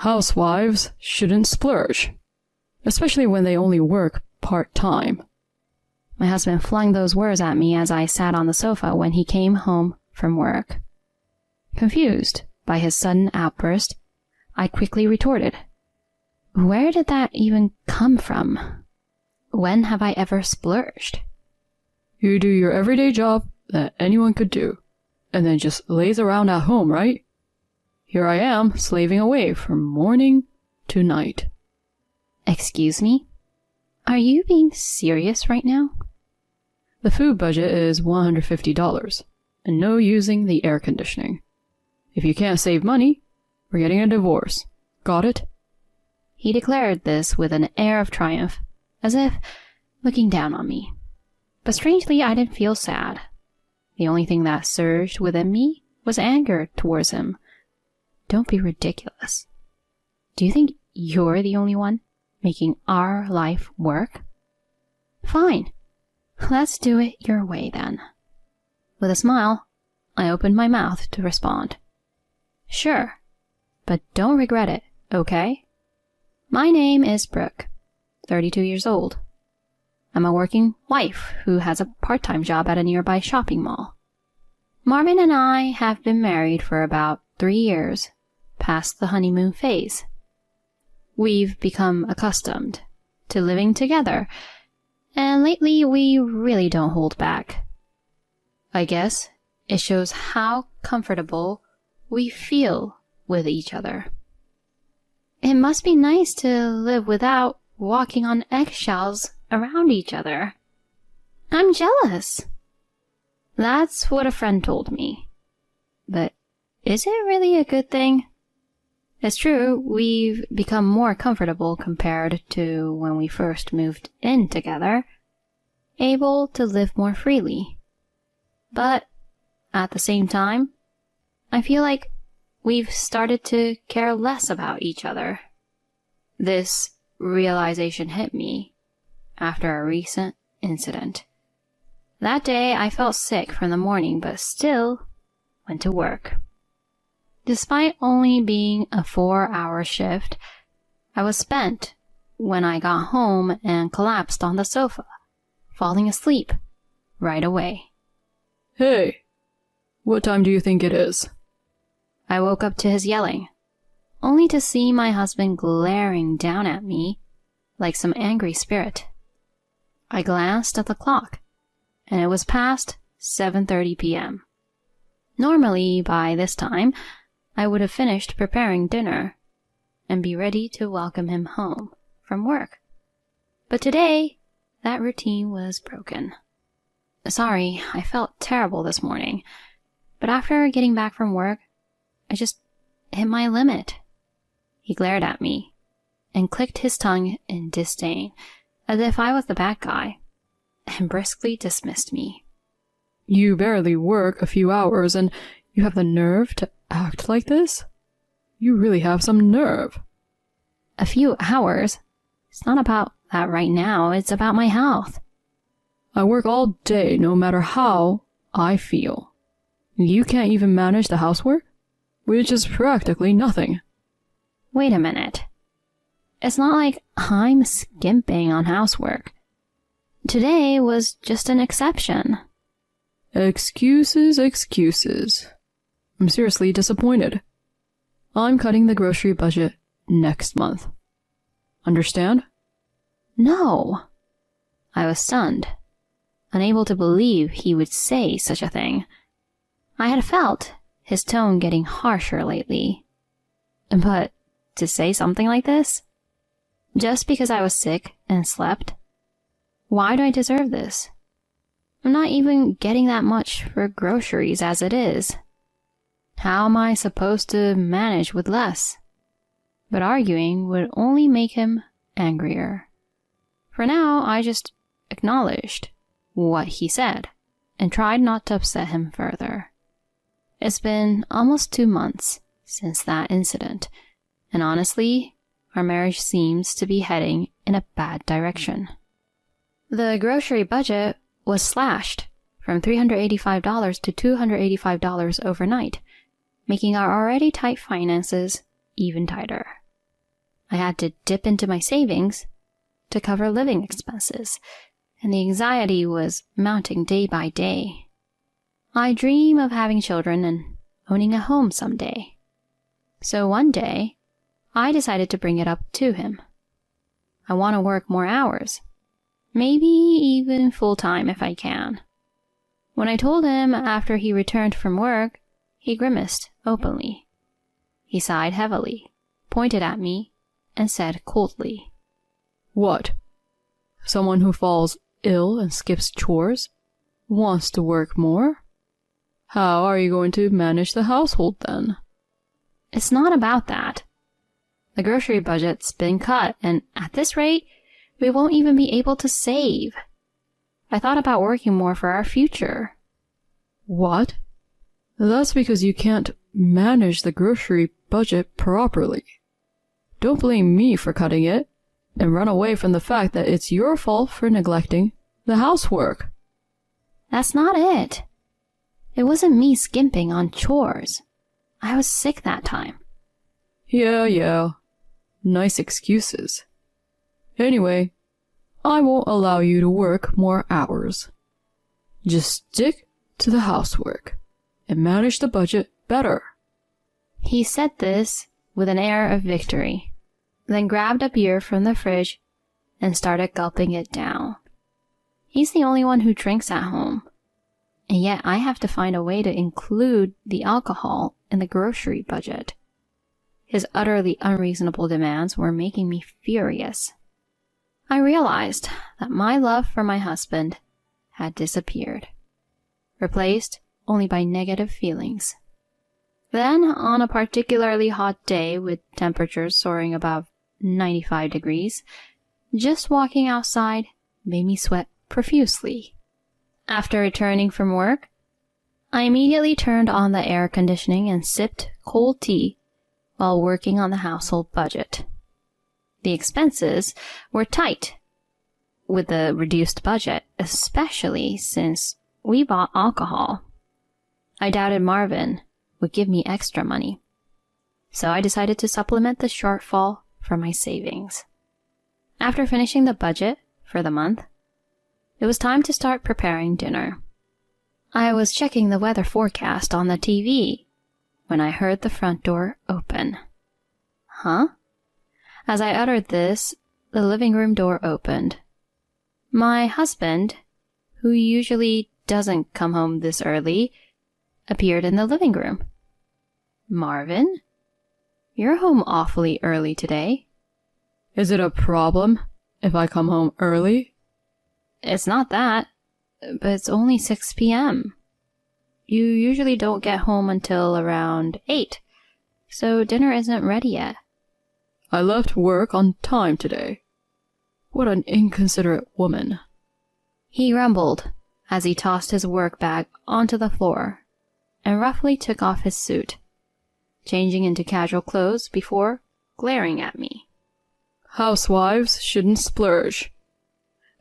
Housewives shouldn't splurge, especially when they only work part-time. My husband flung those words at me as I sat on the sofa when he came home from work. Confused by his sudden outburst, I quickly retorted, "Where did that even come from? When have I ever splurged?" You do your everyday job that anyone could do, and then just laze around at home, right? Here I am, slaving away from morning to night. Excuse me? Are you being serious right now? The food budget is $150, and no using the air conditioning. If you can't save money, we're getting a divorce. Got it? He declared this with an air of triumph, as if looking down on me. But strangely, I didn't feel sad. The only thing that surged within me was anger towards him. Don't be ridiculous. Do you think you're the only one making our life work? Fine. Let's do it your way then. With a smile, I opened my mouth to respond. Sure, but don't regret it, okay? My name is Brooke, 32 years old. I'm a working wife who has a part-time job at a nearby shopping mall. Marvin and I have been married for about 3 years, past the honeymoon phase. We've become accustomed to living together, and lately we really don't hold back. I guess it shows how comfortable we feel with each other. It must be nice to live without walking on eggshells around each other. I'm jealous. That's what a friend told me. But is it really a good thing? It's true, we've become more comfortable compared to when we first moved in together, able to live more freely. But at the same time, I feel like we've started to care less about each other. This realization hit me after a recent incident. That day I felt sick from the morning but still went to work. Despite only being a 4-hour shift, I was spent when I got home and collapsed on the sofa, falling asleep right away. Hey, what time do you think it is? I woke up to his yelling, only to see my husband glaring down at me like some angry spirit. I glanced at the clock, and it was past 7:30 p.m. Normally, by this time, I would have finished preparing dinner and be ready to welcome him home from work. But today, that routine was broken. Sorry, I felt terrible this morning, but after getting back from work, I just hit my limit. He glared at me and clicked his tongue in disdain, as if I was the bad guy, and briskly dismissed me. You barely work a few hours and you have the nerve to act like this? You really have some nerve. A few hours? It's not about that right now, it's about my health. I work all day no matter how I feel. You can't even manage the housework, which is practically nothing. Wait a minute. It's not like I'm skimping on housework. Today was just an exception. Excuses, excuses. I'm seriously disappointed. I'm cutting the grocery budget next month. Understand? No. I was stunned, unable to believe he would say such a thing. I had felt his tone getting harsher lately. But to say something like this? Just because I was sick and slept? Why do I deserve this? I'm not even getting that much for groceries as it is. How am I supposed to manage with less? But arguing would only make him angrier. For now, I just acknowledged what he said and tried not to upset him further. It's been almost 2 months since that incident, and honestly, our marriage seems to be heading in a bad direction. The grocery budget was slashed from $385 to $285 overnight, making our already tight finances even tighter. I had to dip into my savings to cover living expenses, and the anxiety was mounting day by day. I dream of having children and owning a home someday. So one day, I decided to bring it up to him. I want to work more hours, maybe even full-time if I can. When I told him after he returned from work, he grimaced openly. He sighed heavily, pointed at me, and said coldly, "What? Someone who falls ill and skips chores wants to work more? How are you going to manage the household then?" "It's not about that. The grocery budget's been cut, and at this rate, we won't even be able to save. I thought about working more for our future." "What? That's because you can't manage the grocery budget properly. Don't blame me for cutting it, and run away from the fact that it's your fault for neglecting the housework." "That's not it. It wasn't me skimping on chores. I was sick that time." Yeah. Nice excuses. Anyway, I won't allow you to work more hours. Just stick to the housework and manage the budget better." He said this with an air of victory, then grabbed a beer from the fridge and started gulping it down. He's the only one who drinks at home, and yet I have to find a way to include the alcohol in the grocery budget. His utterly unreasonable demands were making me furious. I realized that my love for my husband had disappeared, replaced only by negative feelings. Then, on a particularly hot day with temperatures soaring above 95 degrees, just walking outside made me sweat profusely. After returning from work, I immediately turned on the air conditioning and sipped cold tea while working on the household budget. The expenses were tight with the reduced budget, especially since we bought alcohol. I doubted Marvin would give me extra money, so I decided to supplement the shortfall from my savings. After finishing the budget for the month, it was time to start preparing dinner. I was checking the weather forecast on the TV when I heard the front door open. Huh? As I uttered this, the living room door opened. My husband, who usually doesn't come home this early, appeared in the living room. "Marvin, you're home awfully early today." "Is it a problem if I come home early?" "It's not that, but it's only 6 p.m. You usually don't get home until around 8, so dinner isn't ready yet." "I left work on time today. What an inconsiderate woman." He rumbled as he tossed his work bag onto the floor and roughly took off his suit, changing into casual clothes before glaring at me. "Housewives shouldn't splurge,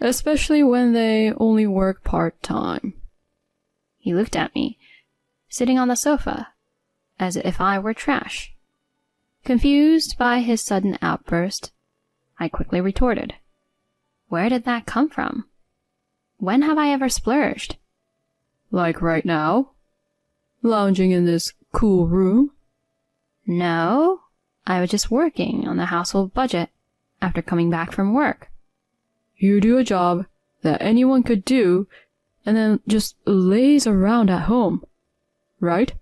especially when they only work part-time." He looked at me, sitting on the sofa, as if I were trash. Confused by his sudden outburst, I quickly retorted, "Where did that come from? When have I ever splurged?" "Like right now? Lounging in this cool room?" "No, I was just working on the household budget after coming back from work." "You do a job that anyone could do and then just lays around at home, right?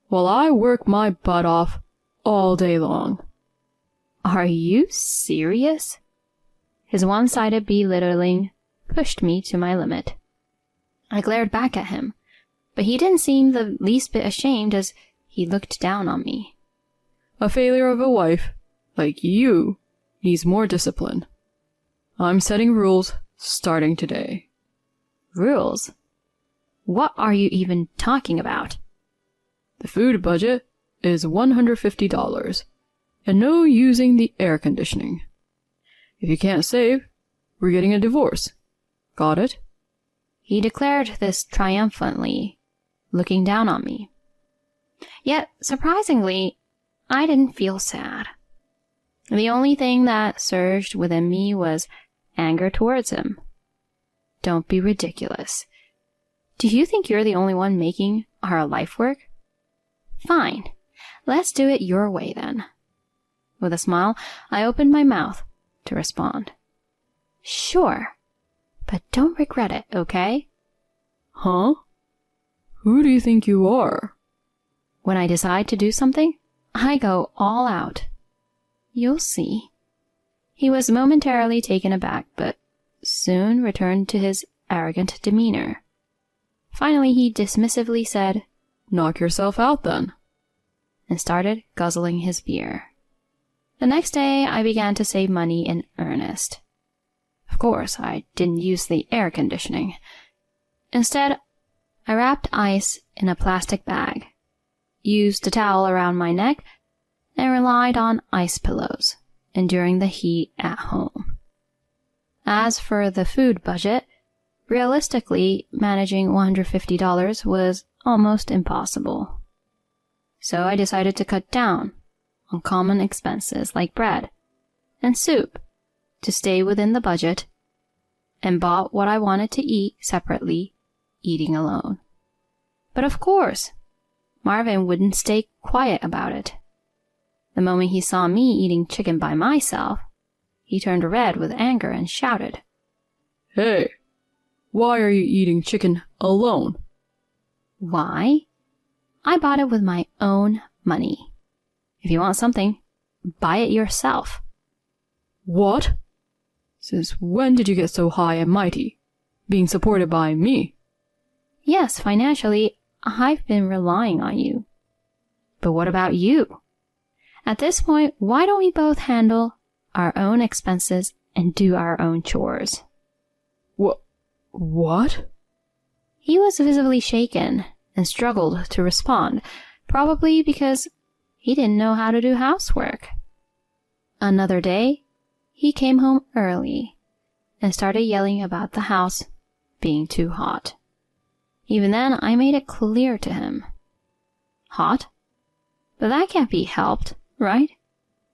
While I work my butt off all day long." "Are you serious?" His one-sided belittling pushed me to my limit. I glared back at him, but he didn't seem the least bit ashamed as he looked down on me. "A failure of a wife, like you, needs more discipline. I'm setting rules starting today." "Rules? What are you even talking about?" "The food budget is $150, and no using the air conditioning. If you can't save, we're getting a divorce. Got it?" He declared this triumphantly, looking down on me. Yet, surprisingly, I didn't feel sad. The only thing that surged within me was anger towards him. Don't be ridiculous. Do you think you're the only one making our life work? Fine. Let's do it your way then. With a smile, I opened my mouth to respond. Sure, but don't regret it, okay? Huh? Who do you think you are? When I decide to do something, I go all out. You'll see. He was momentarily taken aback, but soon returned to his arrogant demeanor. Finally, he dismissively said, Knock yourself out then. And started guzzling his beer. The next day, I began to save money in earnest. Of course, I didn't use the air conditioning. Instead, I wrapped ice in a plastic bag, used a towel around my neck, and relied on ice pillows, enduring the heat at home. As for the food budget, realistically, managing $150 was almost impossible. So I decided to cut down on common expenses like bread and soup to stay within the budget, and bought what I wanted to eat separately, eating alone. But of course, Marvin wouldn't stay quiet about it. The moment he saw me eating chicken by myself, he turned red with anger and shouted, Hey, why are you eating chicken alone? Why? I bought it with my own money. If you want something, buy it yourself. What? Since when did you get so high and mighty, being supported by me? Yes, financially, I've been relying on you. But what about you? At this point, why don't we both handle our own expenses and do our own chores? What? He was visibly shaken and struggled to respond, probably because he didn't know how to do housework. Another day, he came home early and started yelling about the house being too hot. Even then, I made it clear to him. Hot? But that can't be helped, right?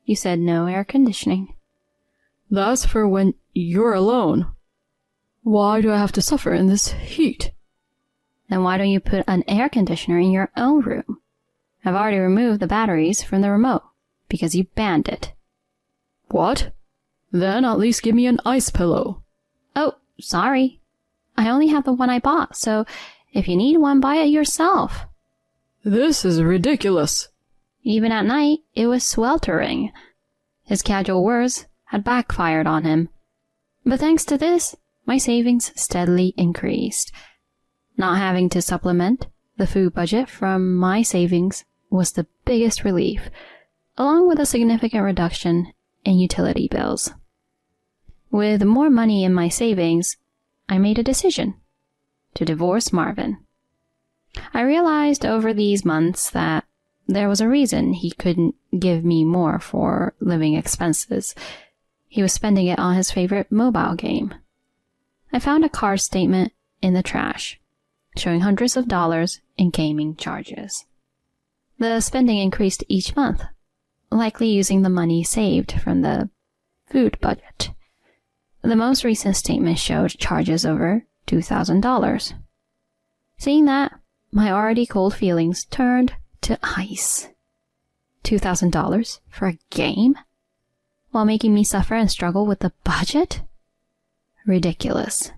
You said no air conditioning. That's for when you're alone. Why do I have to suffer in this heat? Then why don't you put an air conditioner in your own room? I've already removed the batteries from the remote because you banned it. What? Then at least give me an ice pillow. Oh, sorry. I only have the one I bought, so if you need one, buy it yourself. This is ridiculous. Even at night, it was sweltering. His casual words had backfired on him. But thanks to this, my savings steadily increased. Not having to supplement the food budget from my savings was the biggest relief, along with a significant reduction in utility bills. With more money in my savings, I made a decision to divorce Marvin. I realized over these months that there was a reason he couldn't give me more for living expenses. He was spending it on his favorite mobile game. I found a card statement in the trash, showing hundreds of dollars in gaming charges. The spending increased each month, likely using the money saved from the food budget. The most recent statement showed charges over $2,000. Seeing that, my already cold feelings turned to ice. $2,000 for a game? While making me suffer and struggle with the budget? Ridiculous.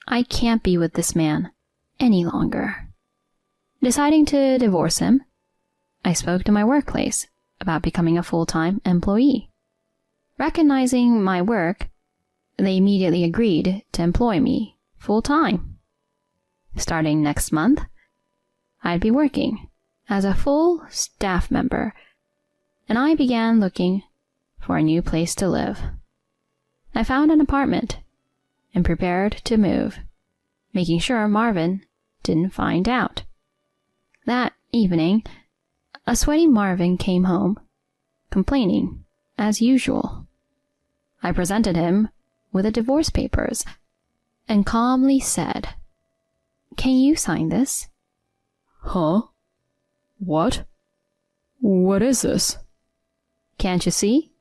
I can't be with this man any longer. Deciding to divorce him, I spoke to my workplace about becoming a full-time employee. Recognizing my work, they immediately agreed to employ me full-time. Starting next month, I'd be working as a full staff member, and I began looking for a new place to live. I found an apartment and prepared to move, making sure Marvin didn't find out. That evening, a sweaty Marvin came home, complaining as usual. I presented him with the divorce papers and calmly said, "Can you sign this?" Huh? What? What is this? Can't you see?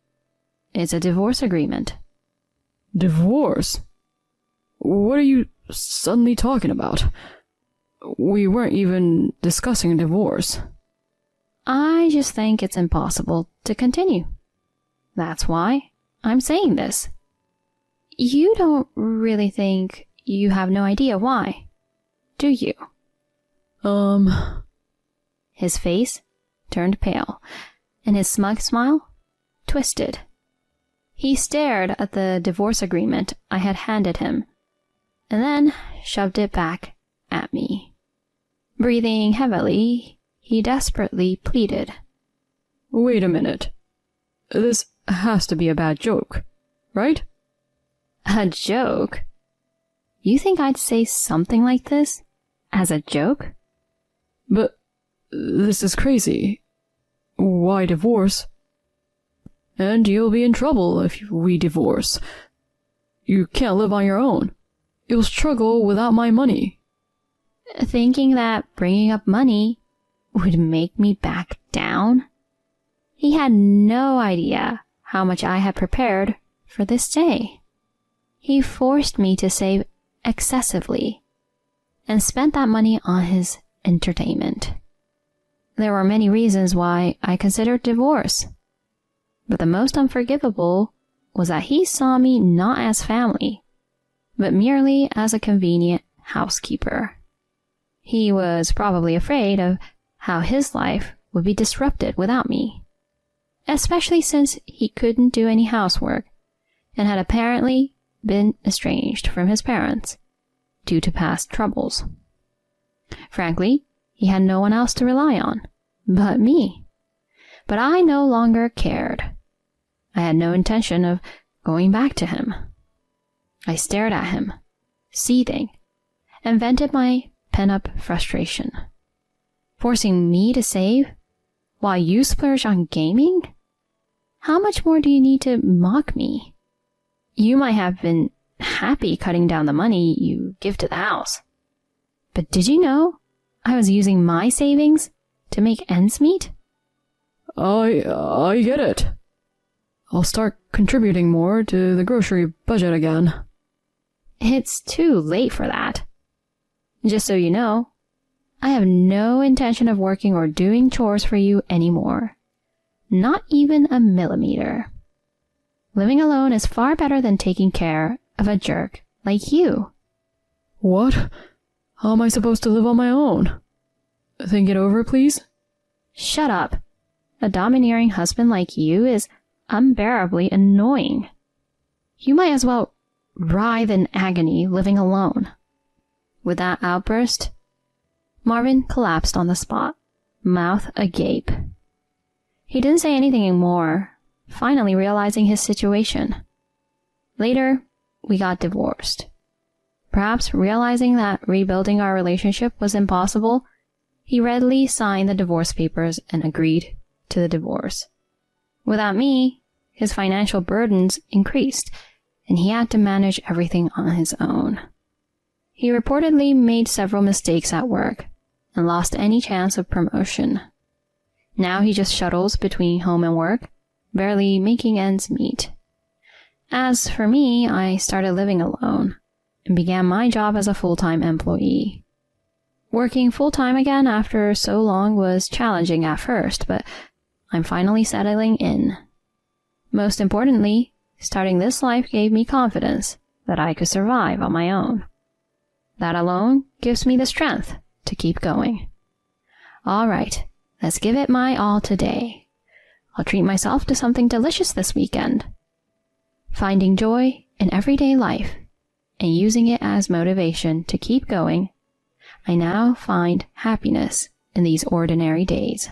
It's a divorce agreement. Divorce? What are you suddenly talking about? We weren't even discussing divorce. I just think it's impossible to continue. That's why I'm saying this. You don't really think you have no idea why, do you? His face turned pale, and his smug smile twisted. He stared at the divorce agreement I had handed him, and then shoved it back at me. Breathing heavily, he desperately pleaded. Wait a minute. This has to be a bad joke, right? A joke? You think I'd say something like this as a joke? But this is crazy. Why divorce? And you'll be in trouble if we divorce. You can't live on your own. You'll struggle without my money. Thinking that bringing up money would make me back down? He had no idea how much I had prepared for this day. He forced me to save excessively and spent that money on his entertainment. There were many reasons why I considered divorce, but the most unforgivable was that he saw me not as family, but merely as a convenient housekeeper. He was probably afraid of how his life would be disrupted without me, especially since he couldn't do any housework and had apparently been estranged from his parents due to past troubles. Frankly, he had no one else to rely on but me. But I no longer cared. I had no intention of going back to him. I stared at him, seething, and vented my pent-up frustration. Forcing me to save while you splurge on gaming? How much more do you need to mock me? You might have been happy cutting down the money you give to the house. But did you know I was using my savings to make ends meet? I get it. I'll start contributing more to the grocery budget again. It's too late for that. Just so you know, I have no intention of working or doing chores for you anymore. Not even a millimeter. Living alone is far better than taking care of a jerk like you. What? How am I supposed to live on my own? Think it over, please? Shut up. A domineering husband like you is unbearably annoying. You might as well writhe in agony living alone. With that outburst, Marvin collapsed on the spot, mouth agape. He didn't say anything more, finally realizing his situation. Later, we got divorced. Perhaps realizing that rebuilding our relationship was impossible, he readily signed the divorce papers and agreed to the divorce. Without me, his financial burdens increased, and he had to manage everything on his own. He reportedly made several mistakes at work and lost any chance of promotion. Now he just shuttles between home and work, barely making ends meet. As for me, I started living alone and began my job as a full-time employee. Working full-time again after so long was challenging at first, but I'm finally settling in. Most importantly, starting this life gave me confidence that I could survive on my own. That alone gives me the strength to keep going. All right, let's give it my all today. I'll treat myself to something delicious this weekend. Finding joy in everyday life and using it as motivation to keep going, I now find happiness in these ordinary days.